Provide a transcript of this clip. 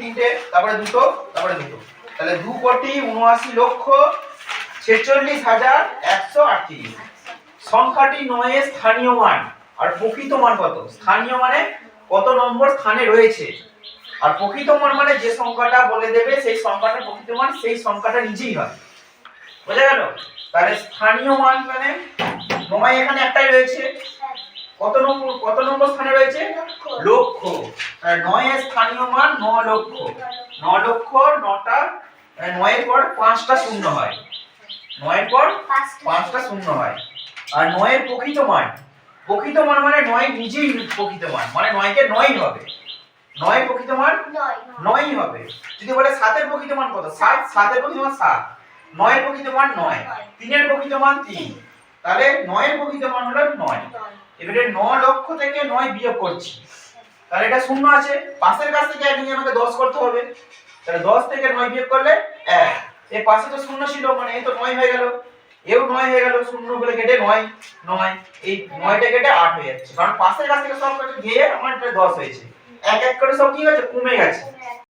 তিনটে, তারপরে দুটো, তারপরে দুটো, তাহলে 2,79,46,138। সংখ্যাটি 9 এর স্থানীয় মান আর প্রকৃত মান কত? স্থানীয় মানে কত নম্বর স্থানে রয়েছে, আর প্রকৃত মান মানে যে সংখ্যাটা বলে দেবে সেই সংখ্যাটার প্রকৃত মান সেই সংখ্যাটা নিজেই হয়। বুঝা গেল? তাহলে স্থানীয় মান মানে 9 এখানে একটাই রয়েছে, কত নম্বর স্থানে রয়েছে? লক্ষ। আর 9 এর স্থানীয় মান 9 লক্ষ। 9 লক্ষ 9টা, 9 এর পর 5টা শূন্য হয়, 9 এর পর 5টা শূন্য হয়। আর 9 এর প্রকৃত মান মানে 9 নিজেই প্রকৃত মান, মানে 9 কে 9 হবে, 9 প্রকৃত মান 9 হবে। যদি বলে 7 এর প্রকৃত মান কত? 7 এর প্রকৃত মান 7, 9 এর প্রকৃত মান 9, 3 এর প্রকৃত মান 3, তাহলে 9 এর প্রকৃত মান হলো 9। এবারে 9 লক্ষ থেকে 9 বিয়োগ করছি, তাহলে এটা শূন্য আছে, পাশের কাছ থেকে একদিকে আমাকে 10 করতে হবে, তাহলে 10 থেকে 9 বিয়োগ করলে 1, এই পাশে তো শূন্য ছিল মানে এই তো 9 হয়ে গেল, এও 9 হয়ে গেল, শূন্য গুলো কেটে 9 9, এই 9টা কেটে 8 হয়ে যাচ্ছে, কারণ পাশের কাছ থেকে সব কেটে গিয়ে আমার এটা 10 হয়েছে, এক এক করে সব কি হয়েছে? কমে গেছে।